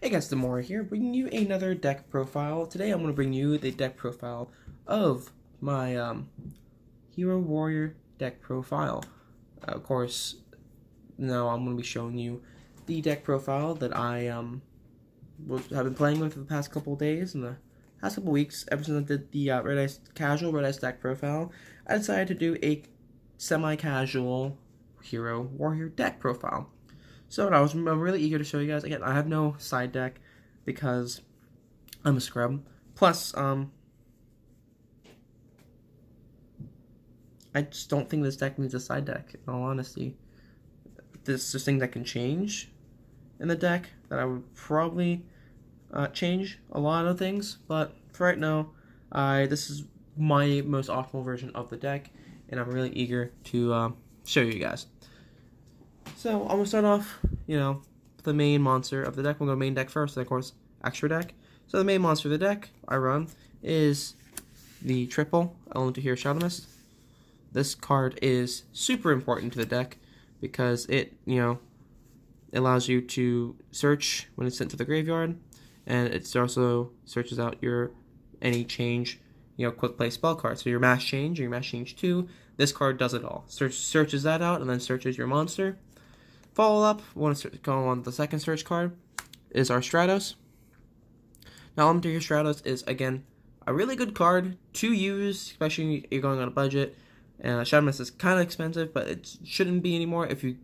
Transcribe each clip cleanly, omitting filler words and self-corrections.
Hey guys, Demora here, bringing you another deck profile. Today I'm going to bring you the deck profile of my Hero Warrior deck profile. Of course, now I'm going to be showing you the deck profile that I have been playing with for the past couple of days and the past couple of weeks. Ever since I did the casual Red Ice deck profile, I decided to do a semi-casual Hero Warrior deck profile. So I'm really eager to show you guys. Again, I have no side deck because I'm a scrub. Plus, I just don't think this deck needs a side deck, in all honesty. There's just things that can change in the deck that I would probably change a lot of things, but for right now, this is my most optimal version of the deck, and I'm really eager to show you guys. So I'm gonna start off, the main monster of the deck. We'll go main deck first, and of course, extra deck. So the main monster of the deck I run is the triple Elemental Hero Shadow Mist. This card is super important to the deck because it, allows you to search when it's sent to the graveyard, and it also searches out your any change, quick play spell card. So your Mass Change or your Mass Change 2, this card does it all. Searches that out and then searches your monster. Follow up, we want to go on the second search card, is our Stratos. Now, Elemental Hero Stratos is, again, a really good card to use, especially if you're going on a budget. Shadow Mist is kind of expensive, but it shouldn't be anymore if you,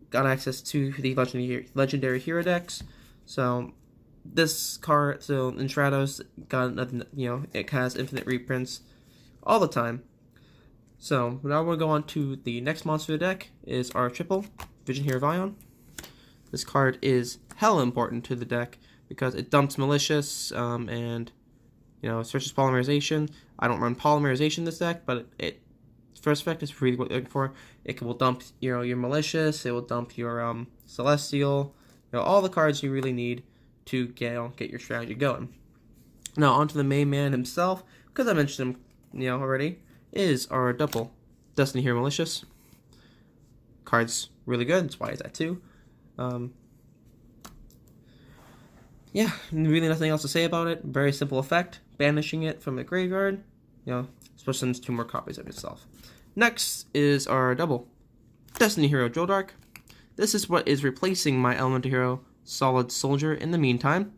got access to the legendary hero decks. So, this card, in Stratos, it has infinite reprints all the time. So, now we're going to go on to the next monster of the deck, is our triple, Vision Hero Vion. This card is hella important to the deck because it dumps Malicious and searches Polymerization. I don't run Polymerization in this deck, but it first effect is really what you're looking for. It will dump your Malicious. It will dump your Celestial. All the cards you really need to get your strategy going. Now onto the main man himself, because I mentioned him already, is our double Destiny Hero Malicious. Card's really good. That's why he's at 2. Yeah, really nothing else to say about it. Very simple effect. Banishing it from the graveyard. Especially sends 2 more copies of itself. Next is our double Destiny Hero Joldark. This is what is replacing my Elemental Hero Solid Soldier in the meantime.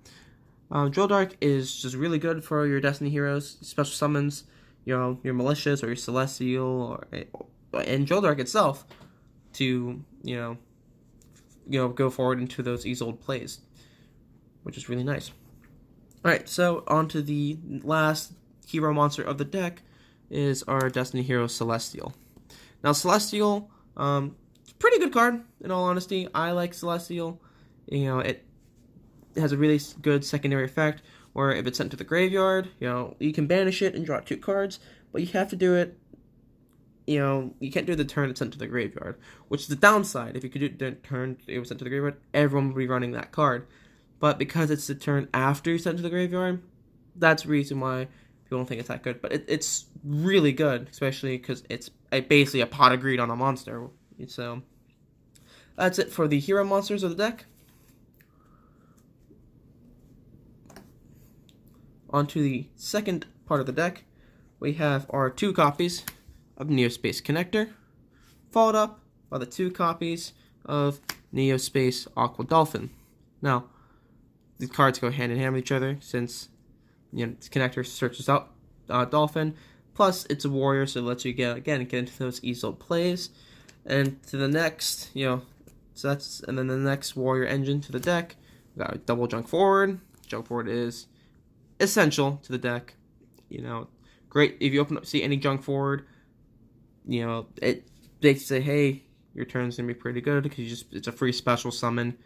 Joldark is just really good for your Destiny Heroes, special summons, your Malicious or your Celestial, and Joldark itself to, go forward into those Isolde plays, which is really nice. Alright, so on to the last hero monster of the deck is our Destiny Hero Celestial. Now, Celestial, pretty good card, in all honesty. I like Celestial. It has a really good secondary effect where if it's sent to the graveyard, you can banish it and draw 2 cards, but you have to do it, you can't do the turn it's sent to the graveyard, which is the downside. If you could do the turn it was sent to the graveyard, everyone would be running that card. But because it's the turn after you send to the graveyard, that's the reason why people don't think it's that good. But it's really good, especially because it's basically a pot of greed on a monster. So that's it for the hero monsters of the deck. On to the second part of the deck, we have our 2 copies of Neospace Connector, followed up by the 2 copies of Neospace Aqua Dolphin. Now, these cards go hand in hand with each other since Connector searches out Dolphin, plus it's a warrior, so it lets you get into those Isolde plays. And to the next, and then the next warrior engine to the deck, we got a double Junk Forward. Junk Forward is essential to the deck. Great if you see any Junk Forward. They say, hey, your turn's gonna be pretty good because it's a free special summon,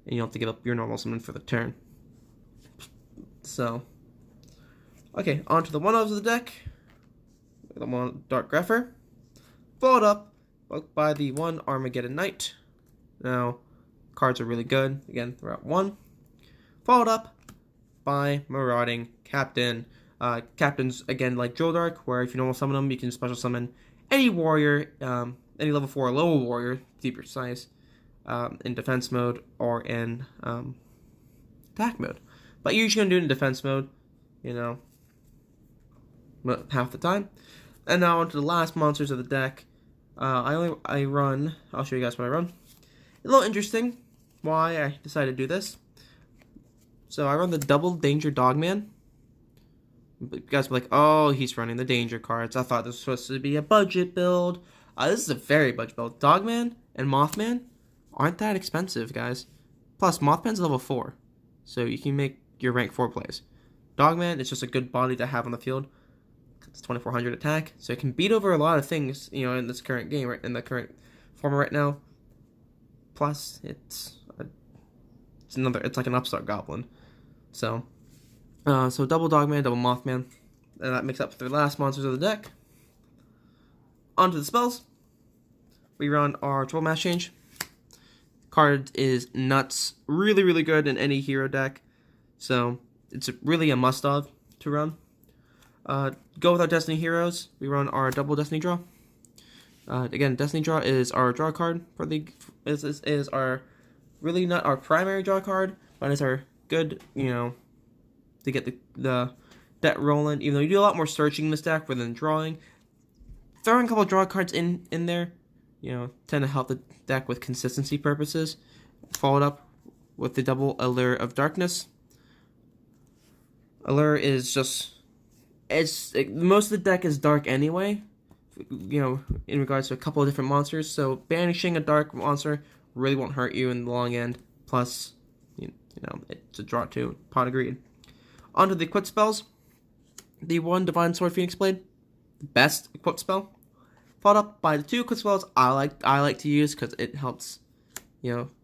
and you don't have to give up your normal summon for the turn. So, okay, on to the one-ofs of the deck. The one Dark Grepher, followed up by the 1 Armageddon Knight. Now, cards are really good. Again, they're at 1. Followed up by Marauding Captain. Captains, again, like Joldark, where if you normal summon them, you can special summon any warrior, any level 4 or lower warrior, to be precise, in defense mode or in attack mode. But you're usually going to do it in defense mode, half the time. And now onto the last monsters of the deck. I'll show you guys what I run. A little interesting why I decided to do this. So I run the double Danger Dogman. You guys will be like, oh, he's running the Danger cards. I thought this was supposed to be a budget build. This is a very budget build. Dogman and Mothman aren't that expensive, guys. Plus, Mothman's level 4, so you can make your rank 4 plays. Dogman is just a good body to have on the field. It's 2400 attack, so it can beat over a lot of things, in this current game, right, in the current format right now. Plus, it's like an upstart goblin. So double Dogman, double Mothman, and that makes up the last monsters of the deck. Onto the spells. We run our Triple Mass Change. Card is nuts, really, really good in any hero deck. So it's really a must-have to run. Go with our Destiny Heroes. We run our double Destiny Draw. Again, Destiny Draw is our draw card for the is our really not our primary draw card, but it's our good to get the deck rolling. Even though you do a lot more searching in this deck rather than drawing, throwing a couple of draw cards in there, tend to help the deck with consistency purposes. Followed up with the double Allure of Darkness. Allure is just most of the deck is dark anyway, in regards to a couple of different monsters. So banishing a dark monster really won't hurt you in the long end. Plus, it's a draw too. Pot agreed. Onto the equipped spells. The 1 Divine Sword Phoenix Blade, the best equipped spell. Followed up by the 2 equipped spells I like to use because it helps,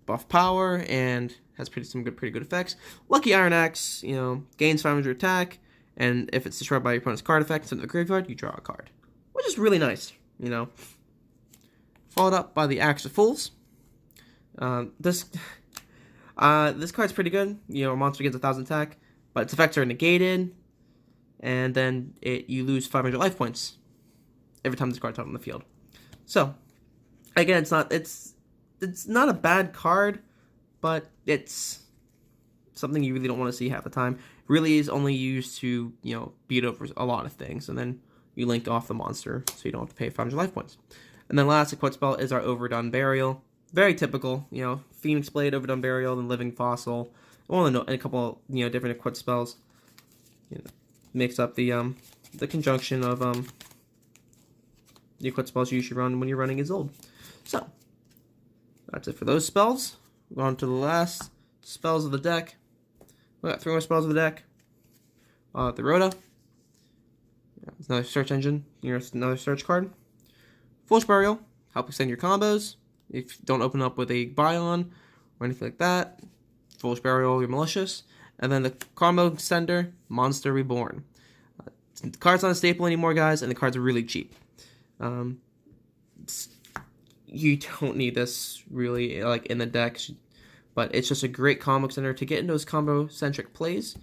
buff power and has pretty good effects. Lucky Iron Axe, gains 500 attack, and if it's destroyed by your opponent's card effect sent to the graveyard, you draw a card, which is really nice, Followed up by the Axe of Fools. This card's pretty good. A monster gets 1000 attack, but its effects are negated, and then you lose 500 life points every time this card's out on the field. So, again, it's not a bad card, but it's something you really don't want to see half the time. It really is only used to, beat over a lot of things, and then you link off the monster, so you don't have to pay 500 life points. And then last equipped spell is our Overdone Burial. Very typical, Phoenix Blade, Overdone Burial, then Living Fossil. And a couple, different equipped spells. Makes up the conjunction of the equipped spells you should run when you're running Isolde. So that's it for those spells. We're on to the last spells of the deck. We got 3 more spells of the deck. The Rhoda. It's another search engine. Another search card. Foolish Burial. Help extend your combos. If you don't open up with a Bion or anything like that. Foolish Burial, you're malicious. And then the combo extender, Monster Reborn. The card's not a staple anymore, guys, and the cards are really cheap. You don't need this really in the deck, but it's just a great combo extender to get into those combo-centric plays.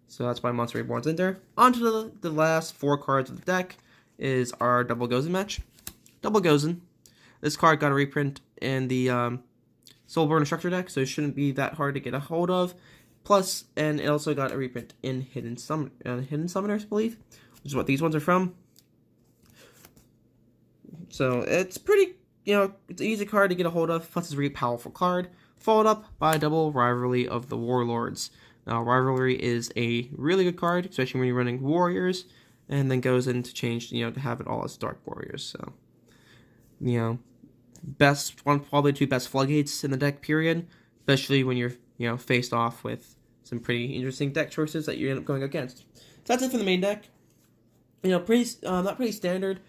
So that's why Monster Reborn's in there. On to the last 4 cards of the deck is our Double Gozen match. Double Gozen. This card got a reprint in the Soulborn Instructor deck, so it shouldn't be that hard to get a hold of. Plus, and it also got a reprint in Hidden Summoners, I believe, which is what these ones are from. So it's pretty, it's an easy card to get a hold of, plus it's a really powerful card. Followed up by double Rivalry of the Warlords. Now, Rivalry is a really good card, especially when you're running Warriors, and then goes into change, to have it all as Dark Warriors. So, probably 2 best floodgates in the deck, period. Especially when you're, faced off with some pretty interesting deck choices that you end up going against. So that's it for the main deck. Not pretty standard.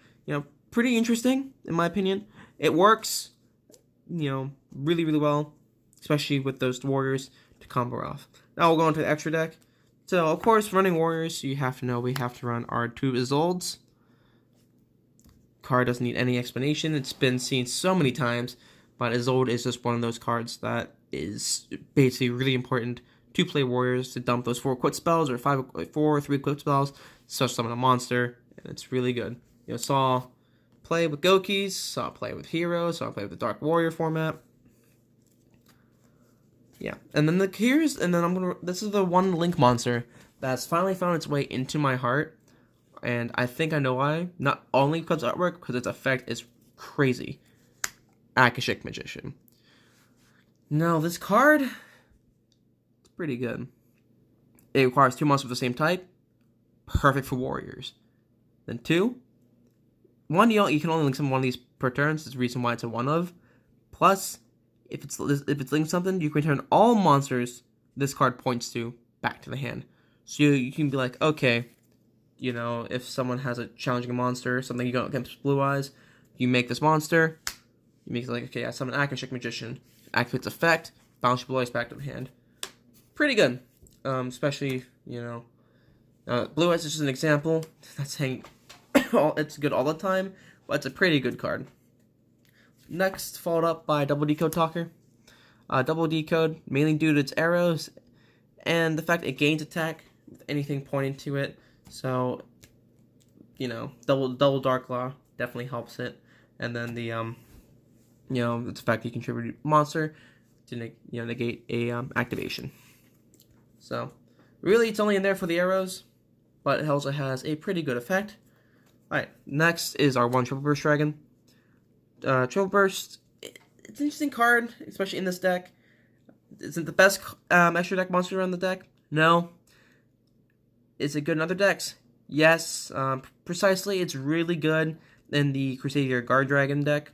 Pretty interesting, in my opinion. It works, really, really well, especially with those Warriors to combo off. Now we'll go into the extra deck. So, of course, running Warriors, you have to know we have to run our 2 Isoldes. Card doesn't need any explanation. It's been seen so many times, but Isolde is just one of those cards that is basically really important to play Warriors, to dump those 4 equipped spells or 4 or 3 equipped spells, such summon a monster, and it's really good. Saw play with Gokis, saw play with Heroes, saw play with the Dark Warrior format. Yeah, and then this is the one Link monster that's finally found its way into my heart, and I think I know why. Not only because of artwork, because its effect is crazy. Akashic Magician. Now, this card, it's pretty good. It requires 2 monsters of the same type. Perfect for warriors. Then 2. 1, you can only link one of these per turn, so that's the reason why it's a 1 of. Plus, if it's linked something, you can return all monsters this card points to back to the hand. So you can be like, okay, if someone has a challenging monster, something you go against Blue Eyes, you make this monster, you make it like, okay, I summon Akashic Magician, activates effect, bounce Blue Eyes back to the hand. Pretty good. Especially, Blue Eyes is just an example. Not saying it's good all the time, but it's a pretty good card. Next, followed up by Double Decode Talker. Double Decode, mainly due to its arrows, and the fact it gains attack with anything pointing to it. So, double Dark Law definitely helps it. And then it's the fact you contribute monster to negate a activation. So, really, it's only in there for the arrows, but it also has a pretty good effect. Alright, next is our 1 Triple Burst Dragon. Triple Burst, it's an interesting card, especially in this deck. Isn't the best extra deck monster on the deck? No. Is it good in other decks? Yes. Precisely, it's really good in the Crusader Guard Dragon deck,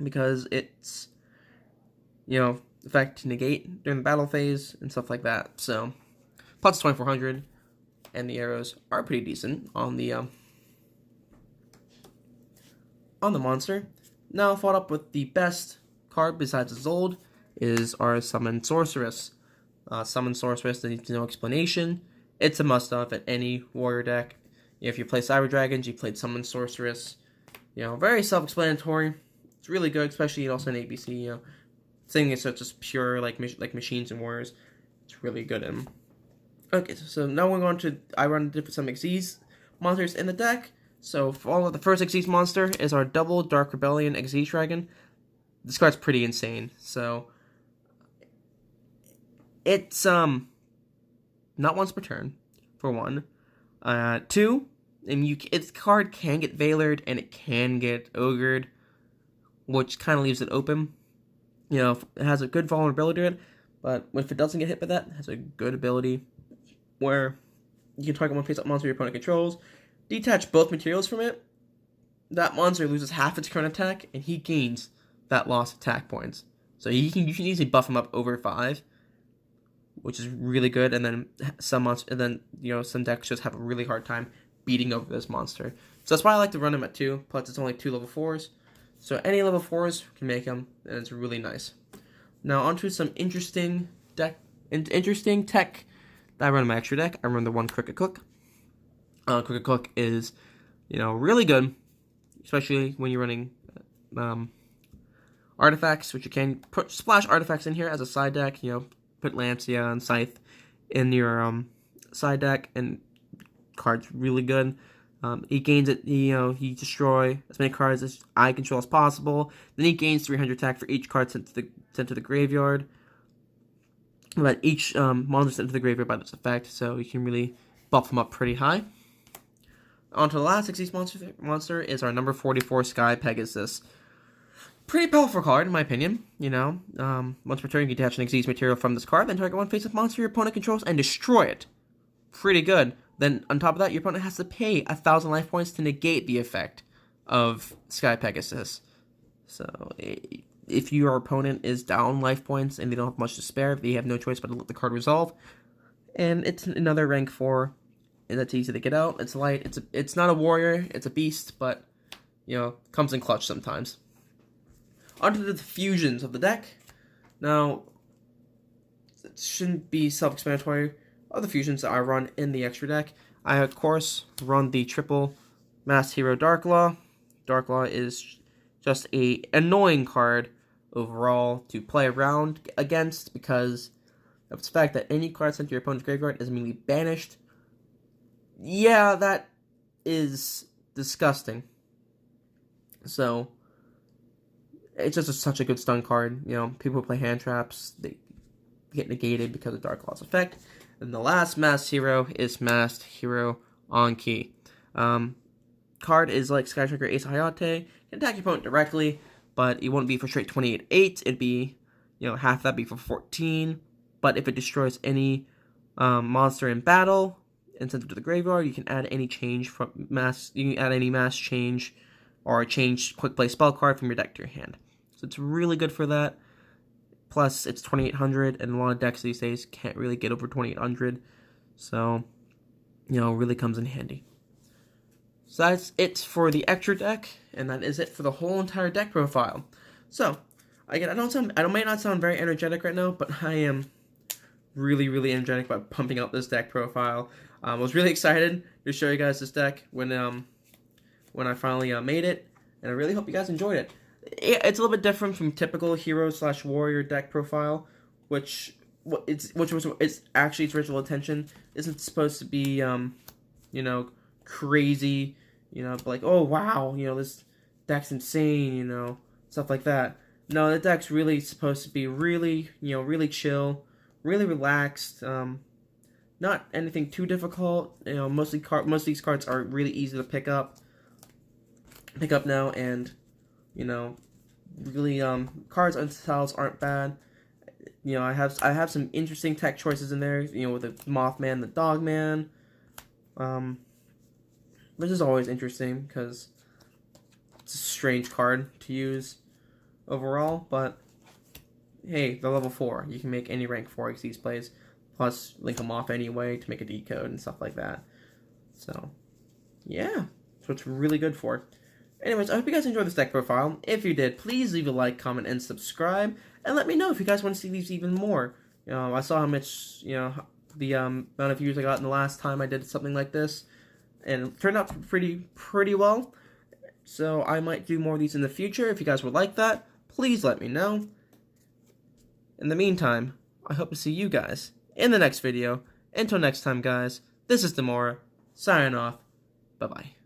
because it's, effect to negate during the battle phase and stuff like that. So, plus 2400, and the arrows are pretty decent on the monster. Now, followed up with the best card besides Zold is our Summon Sorceress. Summon Sorceress needs no explanation. It's a must-have at any warrior deck. If you play Cyber Dragons, you played Summon Sorceress. Very self-explanatory. It's really good, especially also in ABC. Thing is such as pure like machines and warriors. It's really good in. Okay, so now we're going to run some Xyz monsters in the deck. So the first Xyz monster is our double Dark Rebellion Xyz Dragon. This card's pretty insane. So it's not once per turn, for 1. 2, its card can get Veilered and it can get Ogred, which kind of leaves it open. It has a good vulnerability to it, but if it doesn't get hit by that, it has a good ability where you can target one face-up monster your opponent controls, detach both materials from it. That monster loses half its current attack, and he gains that lost attack points. So you can easily buff him up over 5, which is really good. And then some decks just have a really hard time beating over this monster. So that's why I like to run him at 2. Plus, it's only 2 level 4s. So any level 4s can make him, and it's really nice. Now onto some interesting tech that I run in my extra deck. I run the 1 Crooked Cook. Crooked Cook is, really good, especially when you're running artifacts, which you can splash artifacts in here as a side deck. Put Lancia and Scythe in your side deck, and card's really good. He gains it. He destroy as many cards as I control as possible. Then he gains 300 attack for each card sent to the graveyard. But each monster sent to the graveyard by this effect, so you can really buff him up pretty high. On to the last Xyz monster is our number 44 Sky Pegasus. Pretty powerful card, in my opinion. Once per turn, you can detach an Xyz material from this card, then target one face-up monster your opponent controls and destroy it. Pretty good. Then, on top of that, your opponent has to pay 1,000 life points to negate the effect of Sky Pegasus. So, if your opponent is down life points and they don't have much to spare, they have no choice but to let the card resolve. And it's another rank 4. That's easy to get out. It's light. It's not a warrior. It's a beast, but, comes in clutch sometimes. Onto the fusions of the deck. Now, it shouldn't be self-explanatory. Other fusions that I run in the extra deck, I of course run the triple Masked Hero Darklaw. Darklaw is just a annoying card overall to play around against because of the fact that any card sent to your opponent's graveyard is immediately banished. Yeah, that is disgusting. So it's just such a good stun card. People who play hand traps, get negated because of Dark Claw's effect. And the last masked hero is Masked Hero Anki. Card is like Sky Striker Ace Hayate, can attack your opponent directly, but it won't be for straight 28-8, it'd be, half that be for 14, but if it destroys any monster in battle and sends it to the graveyard, you can add any change from you can add any mass change or change quick play spell card from your deck to your hand. So it's really good for that. Plus, it's 2800, and a lot of decks these days can't really get over 2800, so, really comes in handy. So that's it for the extra deck, and that is it for the whole entire deck profile. So, again, I may not sound very energetic right now, but I am really, really energetic about pumping out this deck profile. I was really excited to show you guys this deck when I finally made it, and I really hope you guys enjoyed it. It's a little bit different from typical hero/warrior deck profile, which it's actually its original intention isn't supposed to be crazy, like, oh wow, this deck's insane, stuff like that. No, the deck's really supposed to be really, really chill, really relaxed, not anything too difficult. Most of these cards are really easy to pick up now, and really cards and styles aren't bad. I have some interesting tech choices in there, with the Mothman, the Dogman, which is always interesting because it's a strange card to use overall, but hey, they're level 4. You can make any rank 4 Xyz plays, plus link them off anyway to make a decode and stuff like that. So, yeah, that's what it's really good for. Anyways, I hope you guys enjoyed this deck profile. If you did, please leave a like, comment, and subscribe, and let me know if you guys want to see these even more. I saw how much, the amount of views I got in the last time I did something like this, and it turned out pretty well. So I might do more of these in the future. If you guys would like that, please let me know. In the meantime, I hope to see you guys in the next video. Until next time, guys, this is Demora, signing off. Bye-bye.